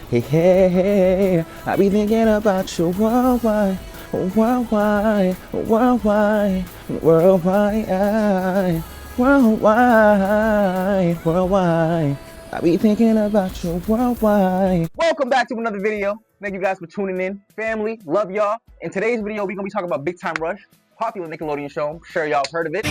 Hey, hey, hey, I be thinking about you worldwide, worldwide, worldwide, worldwide, worldwide, worldwide. I be thinking about you worldwide. Welcome back to another video. Thank you guys for tuning in. Family, love y'all. In today's video, we're gonna be talking about Big Time Rush, popular Nickelodeon show. I'm sure y'all have heard of it.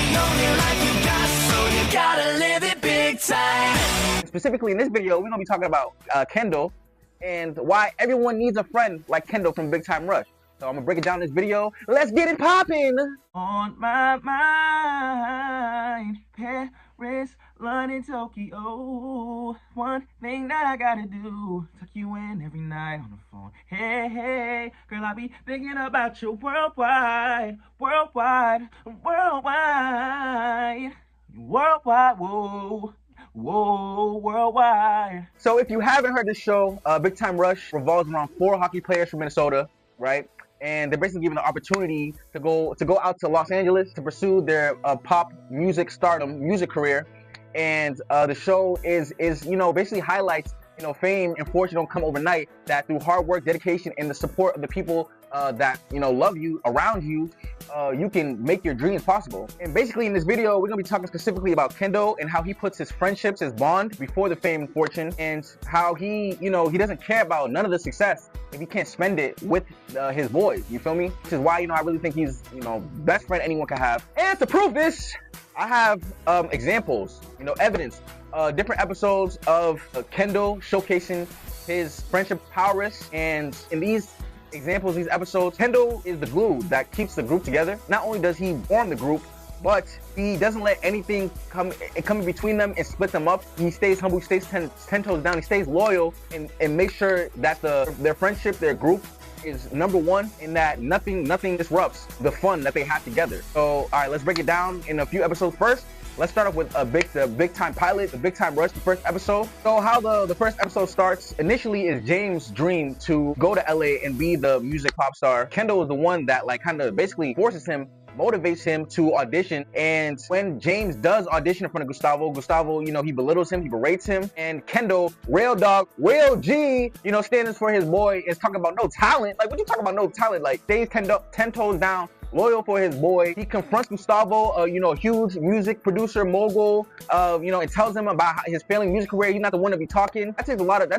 Specifically in this video, we're gonna be talking about Kendall and why everyone needs a friend like Kendall from Big Time Rush. So I'm gonna break it down in this video. Let's get it poppin'! On my mind, Paris, London, Tokyo. One thing that I gotta do, tuck you in every night on the phone. Hey, hey, girl, I be thinking about you worldwide, worldwide, worldwide, worldwide, whoa. Whoa, worldwide. So if you haven't heard this show, Big Time Rush revolves around 4 hockey players from Minnesota, right? And they're basically given the opportunity to go out to Los Angeles to pursue their pop music stardom, music career. And the show is basically highlights, fame and fortune don't come overnight, that through hard work, dedication, and the support of the people that love you, around you, you can make your dreams possible. And basically in this video, we're gonna be talking specifically about Kendall and how he puts his friendships, his bond before the fame and fortune, and how he doesn't care about none of the success if he can't spend it with his boys. You feel me? Which is why I really think he's best friend anyone can have. And to prove this, I have examples, evidence, different episodes of Kendall showcasing his friendship prowess. And in these examples, these episodes, Kendall is the glue that keeps the group together. Not only does he form the group, but he doesn't let anything come in between them and split them up. He stays humble, he stays 10 toes down, he stays loyal, and make sure that their friendship, their group, is number one, in that nothing disrupts the fun that they have together. So, all right, let's break it down in a few episodes first. Let's start off with the big time pilot, the Big Time Rush, the first episode. So how the first episode starts initially is James' dream to go to LA and be the music pop star. Kendall is the one that kind of basically forces him, motivates him to audition. And when James does audition in front of Gustavo, he belittles him, he berates him. And Kendall, real dog, real G, standing for his boy, is talking about no talent. Like, what you talking about no talent? Like, stays 10 toes down, loyal for his boy. He confronts Gustavo, a huge music producer mogul, and tells him about his failing music career. He's not the one to be talking. That takes a lot of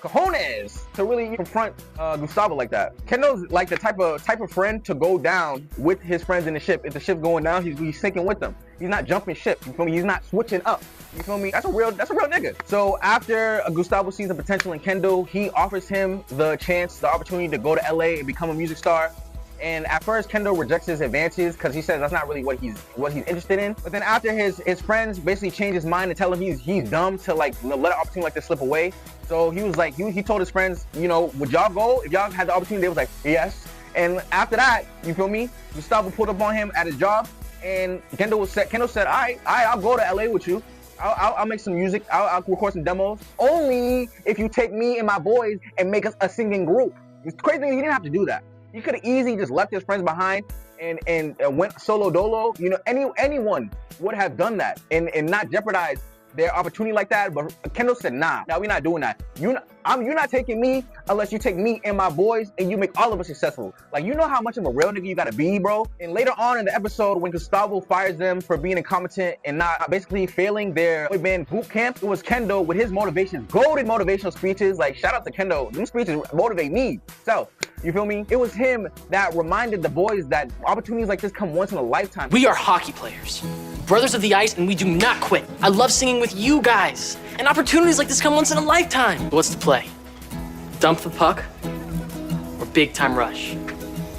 cojones to really confront Gustavo like that. Kendall's like the type of friend to go down with his friends in the ship. If the ship's going down, he's sinking with them. He's not jumping ship. You feel me? He's not switching up. You feel me? That's a real nigga. So after Gustavo sees the potential in Kendall, he offers him the opportunity to go to LA and become a music star. And at first, Kendall rejects his advances because he says that's not really what he's interested in. But then after his friends basically change his mind and tell him he's dumb to let an opportunity like this slip away. So he was like, he told his friends, would y'all go if y'all had the opportunity? They was like, yes. And after that, you feel me? Gustavo pulled up on him at his job, and Kendall said, all right, I'll go to LA with you. I'll make some music. I'll record some demos. Only if you take me and my boys and make us a singing group. It's crazy. He didn't have to do that. He could have easily just left his friends behind and went solo dolo. Anyone would have done that and not jeopardize their opportunity like that. But Kendall said, nah, we're not doing that. You're not taking me unless you take me and my boys and you make all of us successful. Like, how much of a real nigga you gotta be, bro? And later on in the episode, when Gustavo fires them for being incompetent and not basically failing their boy band boot camp, it was Kendall with his motivations, golden motivational speeches. Like, shout out to Kendall. These speeches motivate me. So, you feel me? It was him that reminded the boys that opportunities like this come once in a lifetime. We are hockey players, brothers of the ice, and we do not quit. I love singing with you guys, and opportunities like this come once in a lifetime. What's the play? Dump the puck or Big Time Rush?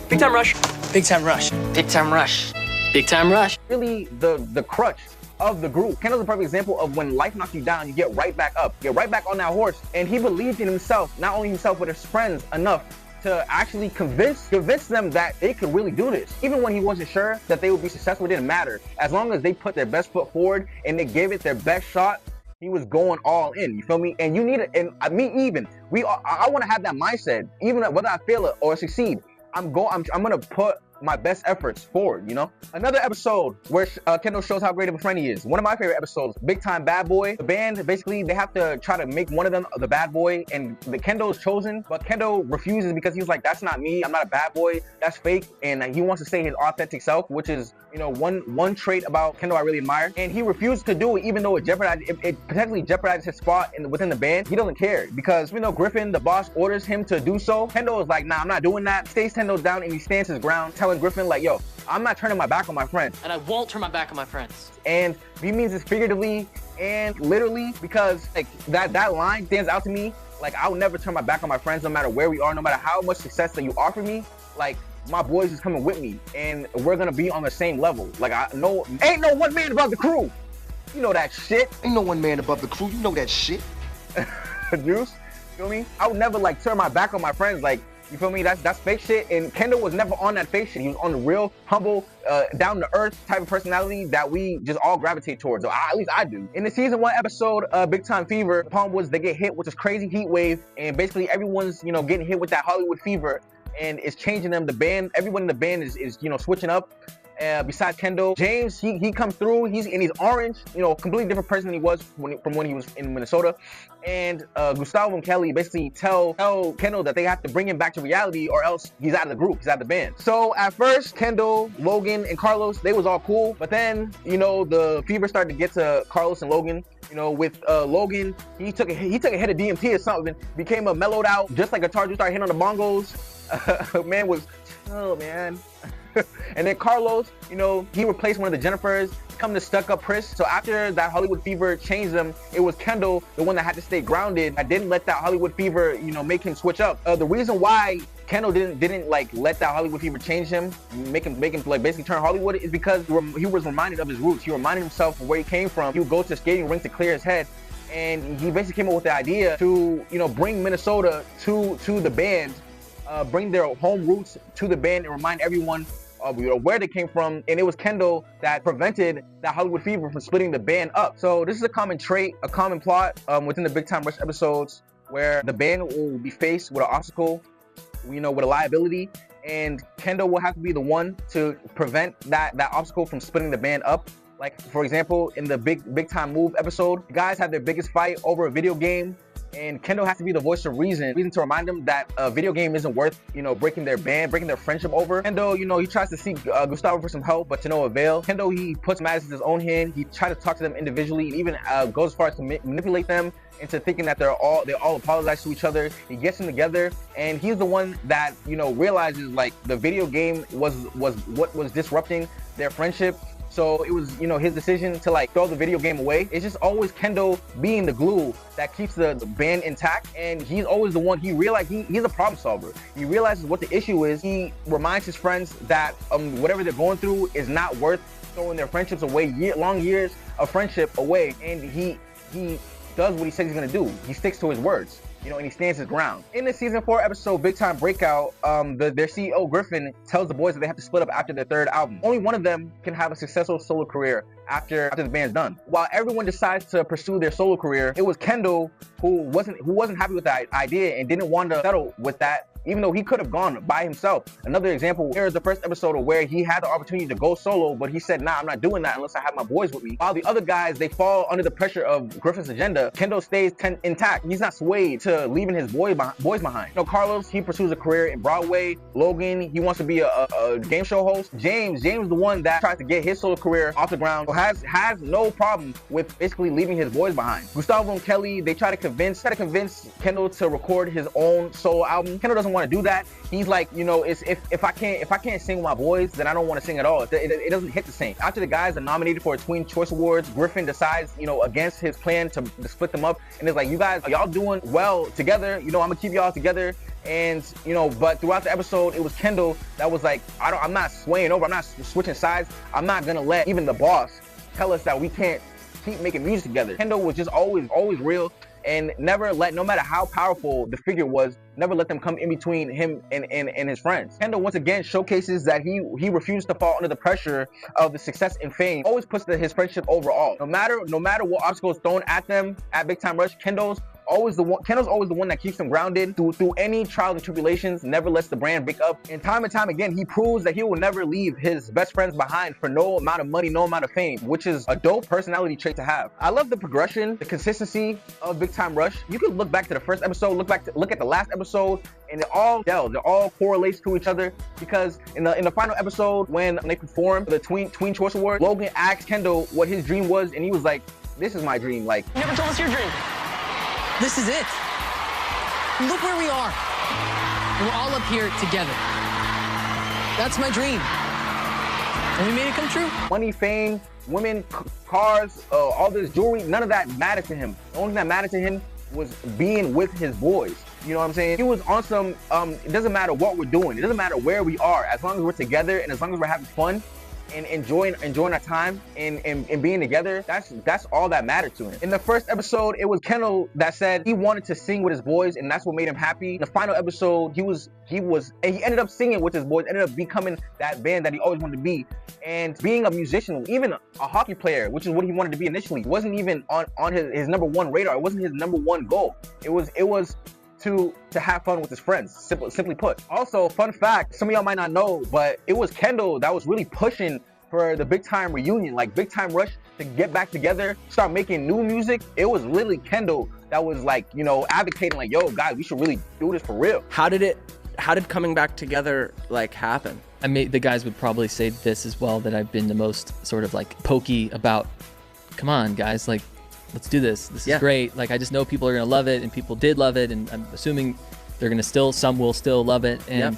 Big Time Rush. Big Time Rush. Big Time Rush. Big Time Rush. Really the crutch of the group. Kendall's a perfect example of when life knocks you down, you get right back up, get right back on that horse. And he believed in himself, not only himself, but his friends enough to actually convince them that they could really do this. Even when he wasn't sure that they would be successful, it didn't matter. As long as they put their best foot forward and they gave it their best shot, he was going all in. You feel me? And you need it. And I want to have that mindset. Even whether I fail it or succeed, I'm gonna put my best efforts forward, you know? Another episode where Kendall shows how great of a friend he is. One of my favorite episodes, Big Time Bad Boy. The band, basically, they have to try to make one of them the bad boy, and the Kendall is chosen, but Kendall refuses because he's like, that's not me, I'm not a bad boy, that's fake, and he wants to say his authentic self, which is, you know, one trait about Kendall I really admire, and he refused to do it even though it potentially jeopardizes his spot within the band. He doesn't care, because even though Griffin, the boss, orders him to do so, Kendall is like, nah, I'm not doing that. Stays Kendall down and he stands his ground, telling Griffin like, yo, I'm not turning my back on my friends. And I won't turn my back on my friends. And he means this figuratively and literally, because like that line stands out to me. Like, I would never turn my back on my friends, no matter where we are, no matter how much success that you offer me. Like, my boys is coming with me, and we're gonna be on the same level. Like, I know, ain't no one man above the crew. You know that shit. Ain't no one man above the crew. You know that shit. Juice, feel me? I would never like turn my back on my friends. Like, you feel me? That's fake shit. And Kendall was never on that fake shit. He was on the real, humble, down to earth type of personality that we just all gravitate towards. Or at least I do. In the season 1 episode, Big Time Fever, Palm Woods, they get hit with this crazy heat wave, and basically everyone's, you know, getting hit with that Hollywood fever, and it's changing them. The band, everyone in the band is you know, switching up. Besides Kendall, James, he comes through. He's orange, you know, completely different person than he was from when he was in Minnesota. And Gustavo and Kelly basically tell Kendall that they have to bring him back to reality, or else he's out of the group, he's out of the band. So at first, Kendall, Logan, and Carlos, they was all cool. But then, you know, the fever started to get to Carlos and Logan. You know, with Logan, he took a hit of DMT or something, became a mellowed out, just like Guitar Juice, started hitting on the bongos. Man was, oh man. And then Carlos, you know, he replaced one of the Jennifers, come to stuck up Chris. So after that Hollywood fever changed them, it was Kendall, the one that had to stay grounded. I didn't let that Hollywood fever, you know, make him switch up. The reason why Kendall didn't like let that Hollywood fever change him, make him like basically turn Hollywood, is because he was reminded of his roots. He reminded himself of where he came from. He would go to the skating rink to clear his head. And he basically came up with the idea to, you know, bring Minnesota to the band, bring their home roots to the band, and remind everyone of, you know, where they came from. And it was Kendall that prevented that Hollywood fever from splitting the band up. So this is a common trait, a common plot within the Big Time Rush episodes, where the band will be faced with an obstacle, you know, with a liability, and Kendall will have to be the one to prevent that obstacle from splitting the band up. Like, for example, in the Big Time Move episode, the guys have their biggest fight over a video game, and Kendall has to be the voice of reason to remind them that a video game isn't worth, you know, breaking their friendship over. Kendall, you know, he tries to seek Gustavo for some help, but to no avail. Kendall, he puts matters in his own hand. He tries to talk to them individually, and even goes as far as to manipulate them into thinking that they all apologize to each other. He gets them together, and he's the one that, you know, realizes like the video game was what was disrupting their friendship. So it was, you know, his decision to like throw the video game away. It's just always Kendall being the glue that keeps the band intact, and he's always the one. He realized he's a problem solver. He realizes what the issue is. He reminds his friends that whatever they're going through is not worth throwing their friendships away, long years of friendship away. And he does what he says he's gonna do. He sticks to his words, you know, and he stands his ground. In the season 4 episode, Big Time Breakout, their CEO Griffin tells the boys that they have to split up after their 3rd album. Only one of them can have a successful solo career after the band's done. While everyone decides to pursue their solo career, it was Kendall who wasn't happy with that idea and didn't want to settle with that, even though he could have gone by himself. Another example, here is the first episode of where he had the opportunity to go solo, but he said, nah, I'm not doing that unless I have my boys with me. While the other guys, they fall under the pressure of Griffin's agenda, Kendall stays intact. He's not swayed to leaving his boys behind. You know, Carlos, he pursues a career in Broadway. Logan, he wants to be a game show host. James the one that tries to get his solo career off the ground, has no problem with basically leaving his boys behind. Gustavo and Kelly, they try to convince Kendall to record his own solo album. Kendall doesn't want to do that. He's like, you know, if I can't sing with my boys, then I don't want to sing at all. It doesn't hit the same. After the guys are nominated for a Tween Choice Awards, Griffin decides, you know, against his plan to split them up, and it's like, you guys, y'all doing well together, you know, I'm gonna keep y'all together. And, you know, but throughout the episode, it was Kendall that was like, I'm not swaying over, I'm not switching sides, I'm not gonna let even the boss tell us that we can't keep making music together. Kendall was just always real, and never let, no matter how powerful the figure was, never let them come in between him and his friends. Kendall once again showcases that he refused to fall under the pressure of the success and fame. Always puts his friendship over all. No matter what obstacles thrown at them at Big Time Rush, Kendall's always the one. Kendall's always the one that keeps them grounded through any trials and tribulations. Never lets the brand break up. And time again, he proves that he will never leave his best friends behind for no amount of money, no amount of fame, which is a dope personality trait to have. I love the progression, the consistency of Big Time Rush. You can look back to the first episode, look at the last episode, and it all correlates to each other, because in the final episode when they performed the Tween Choice Award, Logan asked Kendall what his dream was, and he was like, "This is my dream." Like, you never told us your dream. This is it. Look where we are. And we're all up here together. That's my dream. And we made it come true. Money, fame, women, cars, all this jewelry, none of that mattered to him. The only thing that mattered to him was being with his boys. You know what I'm saying? He was on some, it doesn't matter what we're doing. It doesn't matter where we are. As long as we're together and as long as we're having fun and enjoying our time and being together, that's all that mattered to him. In the first episode, it was Kendall that said he wanted to sing with his boys, and that's what made him happy. In the final episode, he ended up singing with his boys, ended up becoming that band that he always wanted to be, and being a musician, even a hockey player, which is what he wanted to be initially. It wasn't even on his number one radar. It wasn't his number one goal. It was to have fun with his friends, simply put. Also, fun fact, some of y'all might not know, but it was Kendall that was really pushing for the Big Time reunion, like Big Time Rush, to get back together, start making new music. It was literally Kendall that was like, you know, advocating like, yo, guys, we should really do this for real. How did coming back together like happen? The guys would probably say this as well, that I've been the most sort of like pokey about, come on guys, like, let's do this. This is great. Like, I just know people are gonna love it, and people did love it, and I'm assuming they're gonna some will still love it, and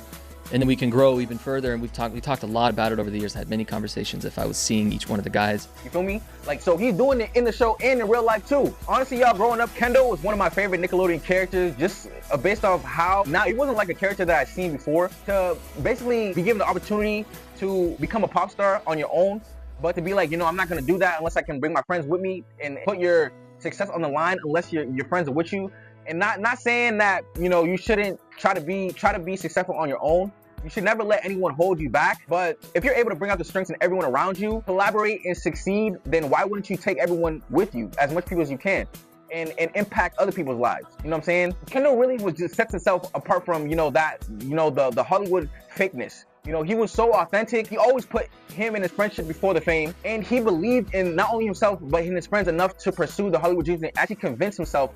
then we can grow even further. And we talked a lot about it over the years. I had many conversations if I was seeing each one of the guys. You feel me? Like, so he's doing it in the show and in real life too. Honestly, y'all, growing up, Kendall was one of my favorite Nickelodeon characters, just based off how, now he wasn't like a character that I've seen before, to basically be given the opportunity to become a pop star on your own, but to be like, you know, I'm not gonna do that unless I can bring my friends with me and put your success on the line unless your friends are with you. And not saying that, you know, you shouldn't try to be successful on your own. You should never let anyone hold you back. But if you're able to bring out the strengths in everyone around you, collaborate and succeed, then why wouldn't you take everyone with you, as much people as you can, and impact other people's lives? You know what I'm saying? Kendall really was just sets himself apart from, you know, that, you know, the Hollywood fakeness. You know, he was so authentic. He always put him and his friendship before the fame. And he believed in not only himself, but in his friends enough to pursue the Hollywood dreams and actually convince himself,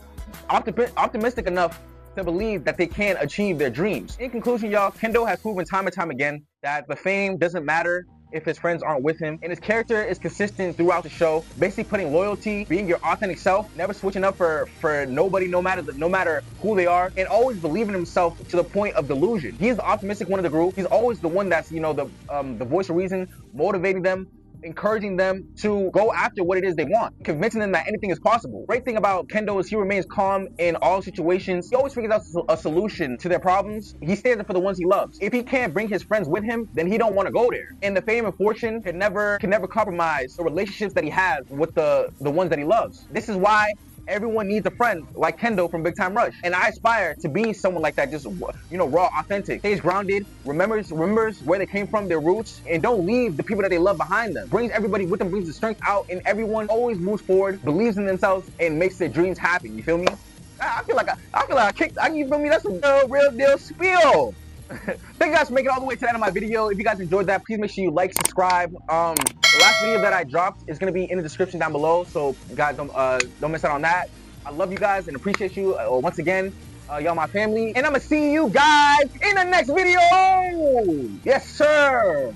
optimistic enough to believe that they can achieve their dreams. In conclusion, y'all, Kendall has proven time and time again that the fame doesn't matter if his friends aren't with him, and his character is consistent throughout the show, basically putting loyalty, being your authentic self, never switching up for nobody, no matter who they are, and always believing in himself to the point of delusion. He's the optimistic one of the group. He's always the one that's, you know, the voice of reason, motivating them, encouraging them to go after what it is they want, convincing them that anything is possible. Great thing about Kendall is he remains calm in all situations. He always figures out a solution to their problems. He stands up for the ones he loves. If he can't bring his friends with him, then he don't want to go there. And the fame and fortune can never compromise the relationships that he has with the ones that he loves. This is why everyone needs a friend like Kendall from Big Time Rush. And I aspire to be someone like that, just, you know, raw, authentic, stays grounded, remembers where they came from, their roots, and don't leave the people that they love behind them. Brings everybody with them, brings the strength out, and everyone always moves forward, believes in themselves, and makes their dreams happen. You feel me? I feel like I kicked, you feel me? That's a real deal spiel. Thank you guys for making it all the way to the end of my video. If you guys enjoyed that, please make sure you like, subscribe. The last video that I dropped is gonna be in the description down below, so guys don't miss out on that. I love you guys and appreciate you once again. Y'all my family, and I'm gonna see you guys in the next video. Yes, sir.